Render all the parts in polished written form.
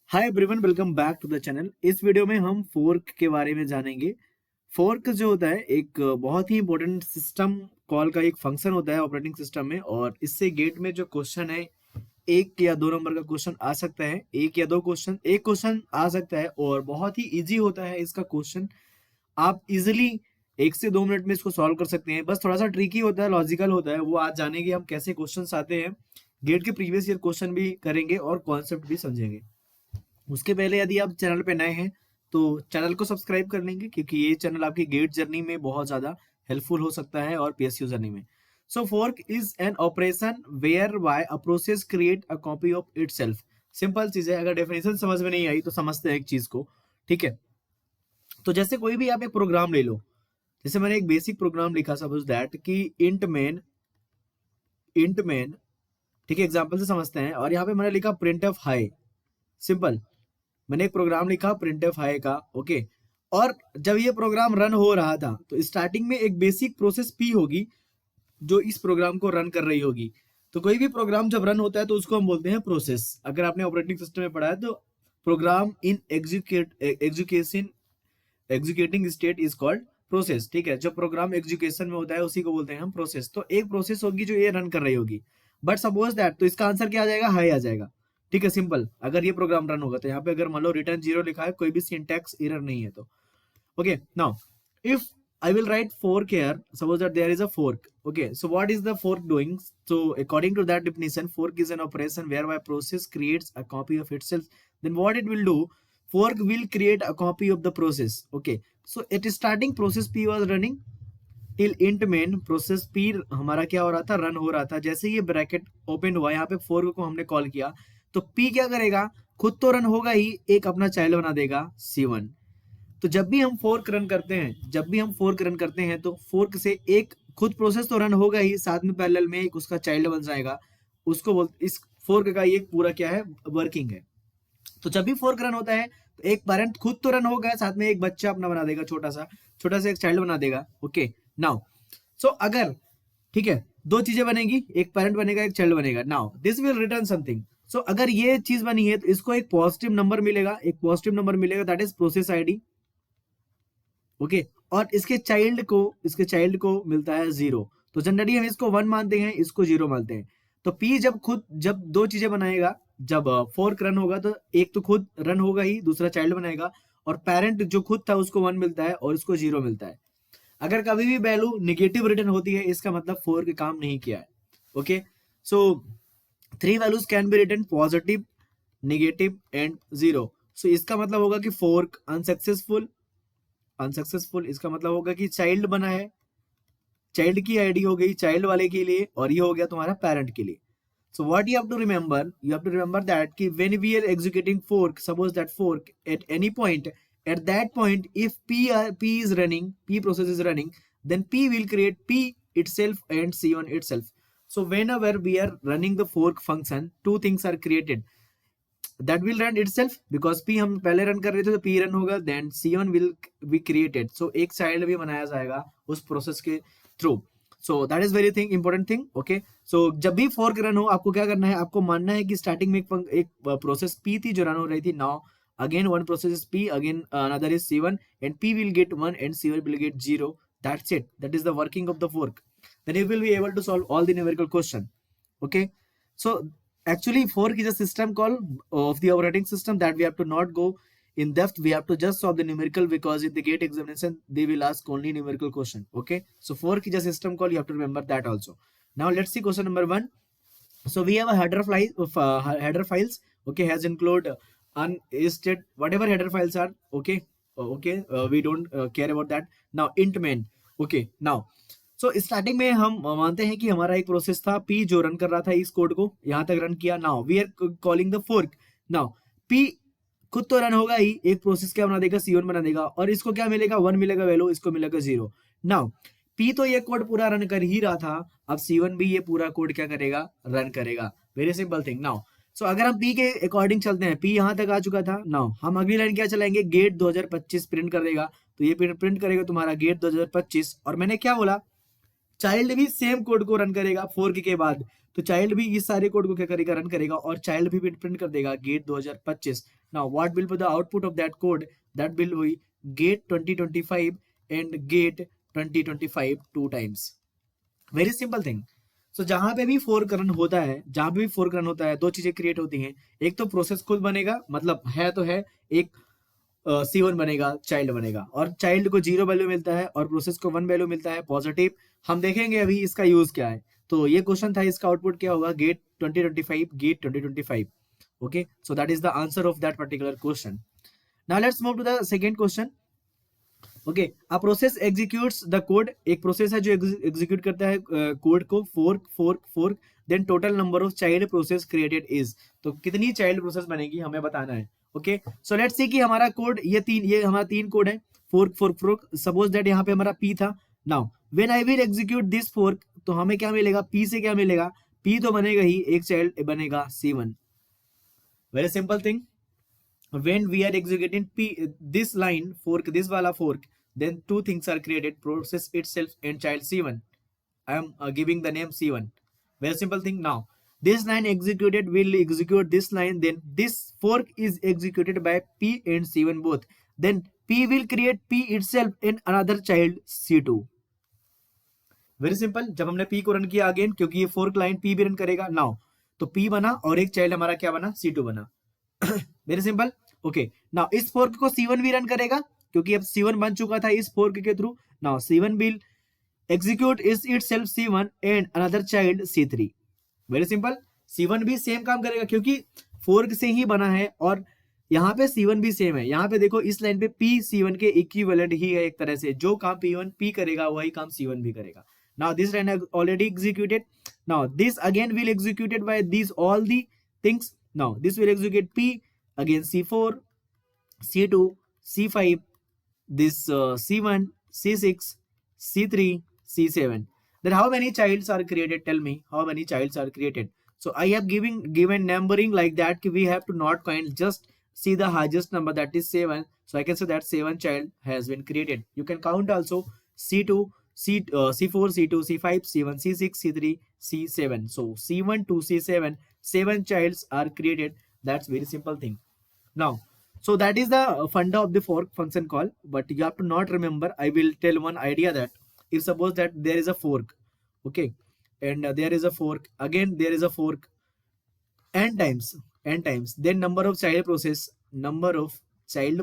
Hi everyone, welcome back to the channel. इस video में हम फोर्क के बारे में जानेंगे। फोर्क जो होता है एक बहुत ही इंपॉर्टेंट सिस्टम कॉल का एक फंक्शन होता है ऑपरेटिंग सिस्टम में, और इससे गेट में जो क्वेश्चन है एक या दो नंबर का क्वेश्चन आ सकता है, एक या दो क्वेश्चन, एक क्वेश्चन आ सकता है और बहुत ही इजी होता है इसका क्वेश्चन। आप इजिली 1 से 2 मिनट में इसको सॉल्व कर सकते हैं। बस थोड़ा सा ट्रिकी होता है, लॉजिकल होता है, वो आज जानेंगे हम कैसे क्वेश्चन आते हैं। गेट के प्रीवियस ईयर क्वेश्चन भी करेंगे और कॉन्सेप्ट भी समझेंगे। उसके पहले यदि आप चैनल पे नए हैं तो चैनल को सब्सक्राइब कर लेंगे, क्योंकि ये चैनल आपकी गेट जर्नी में बहुत ज़्यादा हेल्पफुल हो सकता है और पीएसयू जर्नी में। So fork is an operation whereby a process create a copy of itself. Simple चीज़ है, अगर डेफिनेशन समझ में नहीं आई तो समझते हैं एक चीज़ को। ठीक है, तो जैसे कोई भी आप एक प्रोग्राम ले लो, जैसे मैंने एक बेसिक प्रोग्राम लिखा, सपोज दैट कि इंट मैन। ठीक है, एग्जाम्पल से समझते हैं। और यहाँ पे मैंने लिखा प्रिंट ऑफ हाई। सिंपल, मैंने एक प्रोग्राम लिखा प्रिंट एफ हाई का। ओके, और जब ये प्रोग्राम रन हो रहा था तो स्टार्टिंग में एक बेसिक प्रोसेस पी होगी जो इस प्रोग्राम को रन कर रही होगी। तो कोई भी प्रोग्राम जब रन होता है तो उसको हम बोलते हैं प्रोसेस। अगर आपने ऑपरेटिंग सिस्टम में पढ़ा है तो program in executing state is called process. ठीक है, जब प्रोग्राम एग्जीक्यूशन में होता है उसी को बोलते हैं हम प्रोसेस। तो एक प्रोसेस होगी जो ये रन कर रही होगी, बट सपोज दैट, तो इसका आंसर क्या आ जाएगा? हाई आ जाएगा। ठीक है, सिंपल। अगर ये प्रोग्राम रन होगा तो यहाँ पे अगर मान लो रिटर्न 0 लिखा है, कोई भी सिंटैक्स एरर नहीं है तो okay. Now if I will write fork here, suppose that there is a fork. Okay, so what is the fork doing? So according to that definition, fork is an operation whereby process creates a copy of itself. Then what it will do, fork will create a copy of the process. Okay, so at starting process p was running till int main process p हमारा क्या हो रहा था? Run हो रहा था। जैसे ये ब्रैकेट ओपन हुआ, यहाँ पे फोर्क को हमने कॉल किया तो p क्या करेगा? खुद तो रन होगा ही, एक अपना चाइल्ड बना देगा c1। तो जब भी हम फोर्क रन करते हैं तो फोर्क से एक खुद प्रोसेस तो रन होगा ही, साथ में पैरेलल में एक उसका चाइल्ड बन जाएगा। उसको बोल, इस फोर्क का ये पूरा क्या है? वर्किंग है। तो जब भी फोर्क रन होता है तो एक पेरेंट खुद तो रन होगा, साथ में एक बच्चा अपना बना देगा, छोटा सा एक चाइल्ड बना देगा। ओके, नाउ सो अगर, ठीक है, दो चीजें बनेगी, एक पेरेंट बनेगा, एक चाइल्ड बनेगा। Now this will return something. So अगर ये चीज बनी है तो इसको एक पॉजिटिव नंबर मिलेगा, that is process ID. Okay, और इसके चाइल्ड को मिलता है 0। तो जनरली हम इसको 1 मानते हैं, इसको 0 मानते हैं। तो पी जब दो चीजें बनाएगा, जब फोर्क रन होगा तो एक तो खुद रन होगा ही, दूसरा चाइल्ड बनाएगा, और पेरेंट जो खुद था उसको 1 मिलता है और इसको 0 मिलता है। अगर कभी भी वैल्यू निगेटिव रिटर्न होती है, इसका मतलब फोर्क काम नहीं किया है। Okay, so 3 values can be return, positive, negative and 0। सो इसका मतलब होगा कि फोर्क अनसक्सेसफुल। इसका मतलब होगा कि चाइल्ड बना है, चाइल्ड की आईडी हो गई चाइल्ड वाले के लिए, और ये हो गया तुम्हारा पेरेंट के लिए। So what you have to remember that कि when we are executing fork, suppose that fork at any point, at that point if p process is running, then p will create p itself and c1 itself. So whenever we are running the fork function, two things are created that will run itself, because p हम पहले run कर रहे थे तो p run होगा, then c1 will be created, so एक child भी बनाया जाएगा उस प्रोसेस के थ्रू। So that is very thing, important thing. Okay, so जब भी फोर्क रन हो आपको क्या करना है? आपको मानना है कि स्टार्टिंग में एक प्रोसेस p थी जो रन हो रही थी। Now again one process is p, again another is c1, and p will get 1 and c1 will get 0. That's it, that is the working of the fork. Then you will be able to solve all the numerical question. Okay, so actually fork is a system call of the operating system that we have to not go in depth. We have to just solve the numerical, because in the gate examination they will ask only numerical question. Okay, so fork is a system call, you have to remember that also. Now let's see question number 1. So we have a header files. Okay, has include unstate whatever header files are. Okay, we don't care about that. Now int main. Okay, now so starting में हम मानते हैं कि हमारा एक process था p जो run कर रहा था इस कोड को, यहां तक रन किया। Now we are calling the fork. Now p खुद तो रन होगा ही, एक प्रोसेस क्या बना देगा? c1 बना देगा, और इसको क्या मिलेगा? 1 मिलेगा वैल्यू, इसको मिलेगा 0। नाउ p तो ये कोड पूरा रन कर ही रहा था, अब c1 भी ये पूरा कोड क्या करेगा? रन करेगा। Very simple thing. Now so अगर हम p के अकॉर्डिंग चलते हैं, p यहां तक आ चुका था। नाउ हम अगली लाइन क्या चलाएंगे? गेट 2025 प्रिंट कर देगा, तो ये प्रिंट करेगा तुम्हारा गेट 2025। और मैंने क्या बोला? चाइल्ड भी सेम कोड को रन करेगा फोर्क के बाद, तो चाइल्ड भी इस सारे कोड को क्या करेगा, रन करेगा और चाइल्ड भी प्रिंट कर देगा get 2025. Now what will be the output of that code, that will be get 2025 and get 2025 two times. Very simple thing. So जहां पे भी फोर्क रन होता है, जहां पे भी फोर्क रन होता है, दो चीजें क्रिएट होती हैं. एक तो प्रोसेस खुद बनेगा, मतलब है तो है, एक C1 बनेगा, चाइल्ड बनेगा, और चाइल्ड को 0 वैल्यू मिलता है और प्रोसेस को 1 वैल्यू मिलता है पॉजिटिव. हम देखेंगे अभी इसका यूज क्या है. तो ये क्वेश्चन था, इसका आउटपुट क्या होगा, GATE 2025 GATE 2025. Okay, so that is the answer of that particular question. Now let's move to the second question. Okay, a process executes the code. एक प्रोसेस है जो एग्जीक्यूट करता है कोड को, fork fork fork. Then total number of child process created is. तो कितनी child process बनेगी हमें बताना है. ओके, सो लेट्स सी कि हमारा कोड ये हमारा 3 कोड है, fork fork fork. Suppose that यहाँ पे हमारा P था. Now when I will execute this fork, तो हमें क्या मिलेगा, P से क्या मिलेगा, P तो बनेगा ही, एक चाइल्ड बनेगा C1. Very simple thing. When we are executing this line, fork, this wala fork, then two things are created, process itself and child C1. I am giving the name C1. Very simple thing. Now this line executed will execute this line, then this fork is executed by P and C1 both, then P will create P itself and another child C2. Very simple. जब हमने P को run किया again, क्योंकि ये fork line P भी run करेगा. Now तो P बना और एक चाइल्ड हमारा क्या बना, C2 बना. Very simple. ओके, नाउ इस फोर्क को C1 भी रन करेगा, क्योंकि अब C1 बन चुका था इस फोर्क के through. Now C1 will execute is itself C1 and another child C3. Very simple. C1 भी सेम काम करेगा, क्योंकि फोर्क से ही बना है, और यहाँ पे C1 भी सेम है. यहाँ पे देखो, इस लाइन पे P C1 के इक्विवेलेंट ही है एक तरह से. जो काम P करेगा वही काम C1 भी करेगा. Now this line has already executed. Now this again will executed by these all the things. Now this will execute P again, C4, C2, C5, this C1, C6, C3, C7. Then how many childs are created? Tell me how many childs are created. So I have given numbering like that. We have to not count, just see the highest number, that is 7. So I can say that 7 child has been created. You can count also C2, C4, C2, C5, C1, C6, C3, C7. So C1 to C7, 7 childs are created. That's very simple thing. Now, so that is the funda of the fork function call. But you have to not remember. I will tell one idea, that if suppose that there is a fork, okay, and there is a fork, again there is a fork, n times, then number of child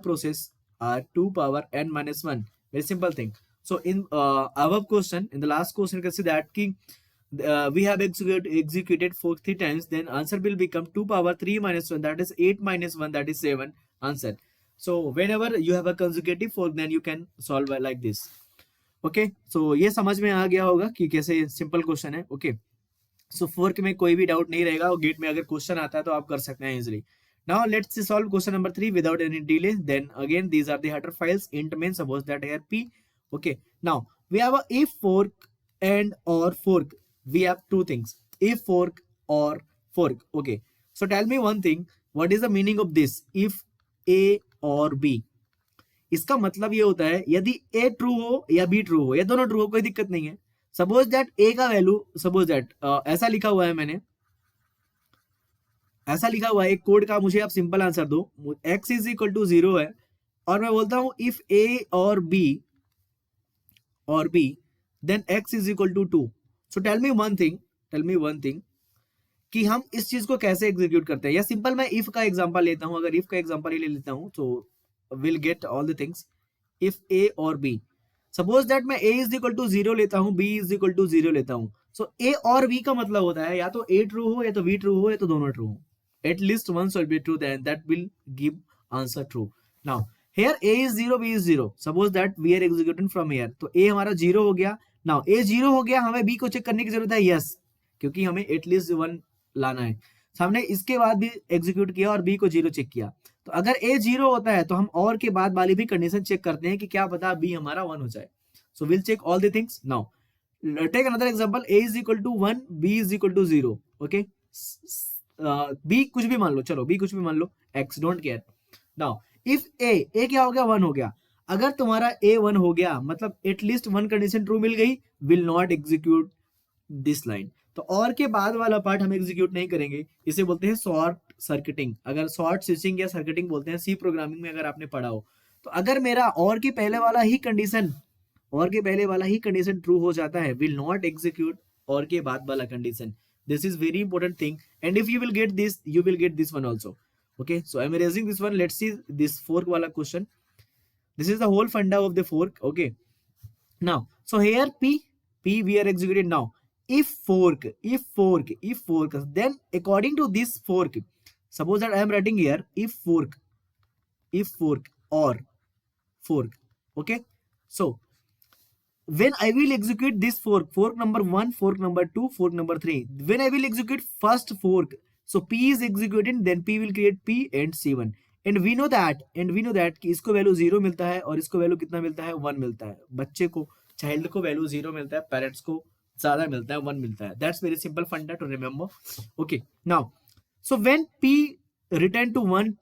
process are 2 power n minus 1. Very simple thing. So in above question, in the last question, you can see that we have executed fork 3 times, then answer will become 2 power 3 minus 1, that is 8 minus 1, that is 7 answer. So whenever you have a consecutive fork, then you can solve like this. Okay, so ये समझ में आ गया होगा कि कैसे simple question है. Okay, सो fork में कोई भी डाउट नहीं रहेगा, और गेट में अगर क्वेश्चन आता है तो आप कर सकते हैं easily. Now let's solve question number 3 without any delay. Then again, these are the header files. Int main, suppose that here P. Okay, now we have a if fork and or fork. We have two things, if fork or fork. Okay, so tell me one thing, what is the meaning of this if A or B? इसका मतलब ये होता है, यदि A true हो या B true हो, या दोनों ट्रू हो, कोई दिक्कत नहीं है. सपोज दैट A का वैल्यू, सपोज दैट ऐसा लिखा हुआ है, मैंने ऐसा लिखा हुआ है एक कोड का, मुझे आप सिंपल आंसर दो. x इज इक्वल टू 0 है, और मैं बोलता हूं इफ A और B then x is equal to 2. So tell me one thing कि हम इस चीज को कैसे एग्जीक्यूट करते हैं. या सिंपल मैं इफ का एग्जांपल लेता हूं, अगर इफ का एग्जांपल ही ले लेता हूं तो will get all the things. If A और B, सपोज दैट मैं A इज इक्वल टू 0 लेता हूं, B इज इक्वल टू 0 लेता हूं. सो A और B का मतलब होता है या तो A ट्रू हो, या तो B ट्रू हो, या तो दोनों ट्रू हो. At least one should be true, then that will give answer true. Now here A is 0, B is 0. Suppose that we are executing from here, तो A हमारा 0 हो गया. Now A 0 हो गया, हमें B को चेक करने की जरूरत है. Yes, क्योंकि हमें at least 1 लाना है. हमने इसके बाद भी एग्जीक्यूट किया और B को 0 चेक किया. तो अगर A 0 होता है तो हम और के बाद वाली भी कंडीशन चेक करते हैं कि क्या पता B हमारा 1 हो जाए. So we'll check all the things. Now take another example. A is equal to 1, B is equal to 0. Okay, B कुछ भी मान लो, चलो B कुछ भी मान लो, X don't care. Now if A क्या हो गया, 1 हो गया. अगर तुम्हारा A 1 हो गया, मतलब एटलीस्ट 1 कंडीशन ट्रू मिल गई, will not execute this line. तो और के बाद वाला पार्ट हम एग्जीक्यूट नहीं करेंगे, इसे बोलते हैं शॉर्ट सर्किटिंग। अगर शॉर्ट स्विचिंग या सर्किटिंग बोलते हैं सी प्रोग्रामिंग में, अगर आपने पढ़ा हो। तो अगर मेरा और के पहले वाला ही कंडीशन ट्रू हो जाता है, विल नॉट एग्जीक्यूट और के बाद वाला condition. This is very important thing, and if you will get this, you will get this one also. Okay, so I'm erasing this one. Let's see this fork wala question. This is the whole funda of the fork. Okay, now so here p we are executed now. If fork, then according to this fork, suppose that I am writing here if fork or fork. Okay, so when I will execute this fork number 1, fork number 2, fork number 3, when I will execute first fork, so p is executed, then p will create p and c1, and we know that कि इसको value 0 मिलता है और इसको value कितना मिलता है, 1 मिलता है। बच्चे को, चाइल्ड को वैल्यू 0 मिलता है, पेरेंट्स को ज्यादा मिलता है, 1 मिलता है। That's very simple funda to remember. Okay, now so when p return to 1,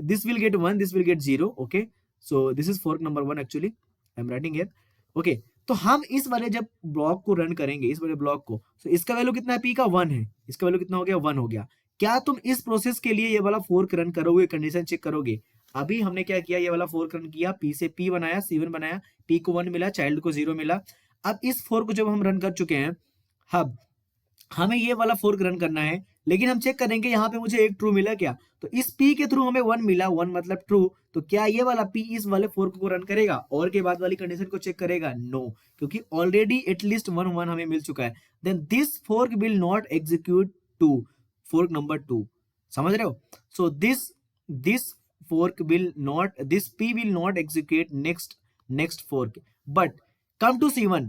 this will get 1, this will get 0. Okay, so this is fork number 1 actually I am writing here. Okay, तो हम इस वाले जब block को run करेंगे, इस वाले block को, तो इसका वैल्यू कितना है, p का 1 है, इसका वैल्यू कितना हो गया, 1 हो गया। क्या तुम इस प्रोसेस के लिए ये वाला फोर्क रन करोगे, कंडीशन चेक करोगे? अभी हमने क्या किया, ये वाला फोर्क रन किया, p से p बनाया, c1 बनाया, p को 1 मिला, चाइल्ड को 0 मिला। अब इस फोर्क को जब हम रन कर चुके हैं, अब हमें ये वाला फोर्क रन करना है, लेकिन हम चेक करेंगे यहाँ पे मुझे एक ट्रू मिला क्या, तो इस p के थ्रू हमें 1 मिला, 1 मतलब ट्रू। तो क्या ये वाला p इस वाले फोर्क को रन करेगा और के बाद वाली कंडीशन को चेक करेगा? नो, क्योंकि ऑलरेडी एटलीस्ट 1 1 हमें मिल चुका है। Then this fork will not execute to fork number 2। समझ रहे हो? So this fork will not, this p will not execute next fork, but come to c1,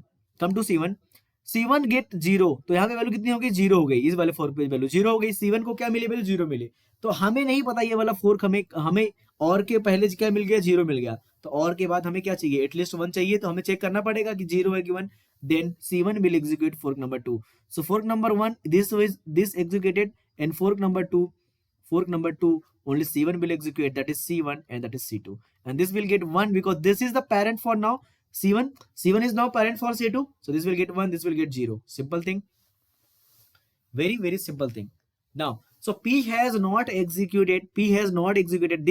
c1 get 0, तो यहाँ पे वैल्यू कितनी हो गई, 0 हो गई। इस वाले फोर्क पे वैल्यू 0 हो गई, c1 को क्या मिली, वैल्यू 0 मिली। तो हमें नहीं पता ये वाला फोर्क हमें और के पहले क्या मिल गया, 0 मिल गया। तो और के बाद हमें क्या चाहिए, एटलीस्ट 1 चाहिए, तो हमें चेक करना पड़ेगा कि 0 है कि 1। Then c1 will execute fork number 2। So fork number 1 this executed, and fork number 2 only c1 will execute, that is c1 and that is c2, and this will get 1 because this is the parent for now c1 is now parent for c2, so this will get 1, this will get 0. Simple thing, very very simple thing. Now so p has not executed,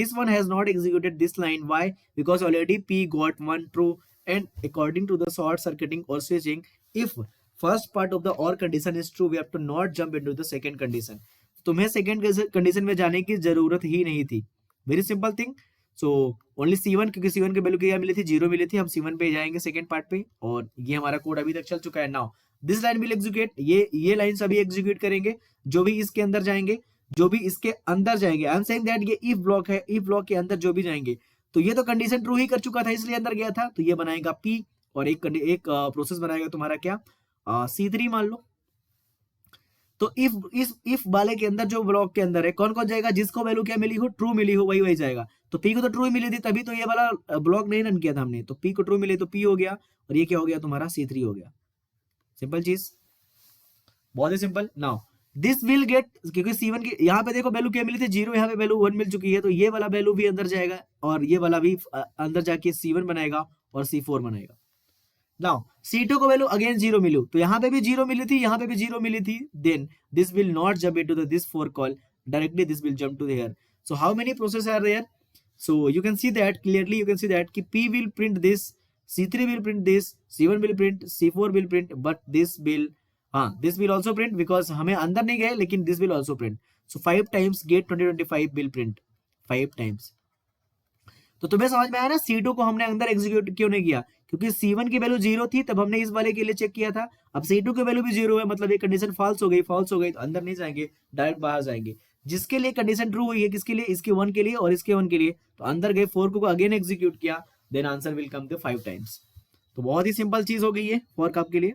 this one has not executed this line. Why? Because already p got 1 true, and according to the short circuiting or switching, if first part of the or condition is true, we have to not jump into the second condition. तुम्हें second condition में जाने की जरूरत ही नहीं थी। Very simple thing. So only c1, क्योंकि c1 की value क्या मिली थी, 0 मिली थी, हम c1 पे जाएंगे सेकंड पार्ट पे, और ये हमारा कोड अभी तक चल चुका है। Now this line will execute, ये लाइन सभी एग्जीक्यूट करेंगे, जो भी इसके अंदर जाएंगे, आई एम सेइंग दैट ये इफ ब्लॉक है, इफ ब्लॉक के अंदर जो भी जाएंगे, तो ये तो कंडीशन ट्रू ही कर चुका था, इसलिए अंदर गया था, तो ये बनाएगा p, और एक प्रोसेस बनाएगा तुम्हारा क्या, c3 मान लो। तो इफ वाले के अंदर जो ब्लॉक के अंदर है, कौन कौन जाएगा, जिसको वैल्यू क्या मिली हो, ट्रू मिली हो, वही जाएगा। तो p को तो ट्रू मिली थी, तभी तो ये वाला ब्लॉक नहीं रन किया था हमने, तो p को ट्रू मिली तो p हो गया, और ये क्या हो गया तुम्हारा, c3 हो गया। सिंपल चीज, बहुत ही सिंपल। नाउ दिस विल गेट, क्योंकि c1 की यहाँ पे देखो वैल्यू क्या मिली थी, 0, यहाँ पे वैल्यू 1 मिल चुकी है, तो ये वाला वैल्यू भी अंदर जाएगा, और ये वाला भी अंदर जाके c1 बनाएगा और c4 बनाएगा। नाउ c2 को वैल्यू अगेन 0 मिली, तो यहाँ पे भी 0 मिली थी, यहाँ पे भी 0 मिली थी, then this will not jump into this fork call, directly this will jump to here. So how many process are there? So you can see that clearly, you can see that कि p will print this, c3 will print this, c1 will print, c4 will print, but this will also print, because हमें अंदर नहीं गए, लेकिन this will also print. So 5 times get 2025 will print 5 times. तो तुम्हें समझ में आया ना, c2 को हमने अंदर एग्जीक्यूट क्यों नहीं किया, क्योंकि c1 की वैल्यू 0 थी, तब हमने इस वाले के लिए चेक किया था। अब c2 की वैल्यू भी 0 है, मतलब ये कंडीशन फॉल्स हो गई, तो अंदर नहीं जाएंगे, डायरेक्ट बाहर जाएंगे। जिसके लिए कंडीशन ट्रू हुई है, किसके लिए, इसके 1 के लिए और इसके 1 के लिए, तो अंदर गए, फोर्क को अगेन एग्जीक्यूट किया, then answer will come to 5 times. तो बहुत ही सिंपल चीज हो गई है फॉर्क आपके लिए।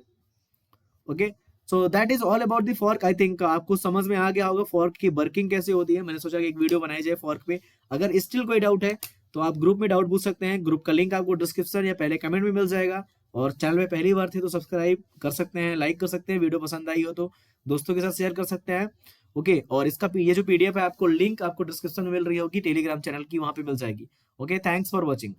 Okay, so that is all about the fork. I think आपको समझ में आ गया होगा फॉर्क की वर्किंग कैसे होती है। मैंने सोचा कि एक वीडियो बनाई जाए फॉर्क पे। अगर स्टिल कोई डाउट है तो आप ग्रुप में डाउट पूछ सकते हैं, ग्रुप का लिंक आपको डिस्क्रिप्शन या पहले कमेंट में मिल जाएगा। और चैनल में पहली बार थे तो सब्सक्राइब कर सकते हैं, लाइक कर सकते हैं, वीडियो पसंद आई हो तो दोस्तों के साथ शेयर कर सकते हैं। ओके, और इसका ये जो पीडीएफ है, आपको लिंक आपको डिस्क्रिप्शन में मिल रही होगी टेलीग्राम चैनल की, वहां पे मिल जाएगी। Okay, thanks for watching.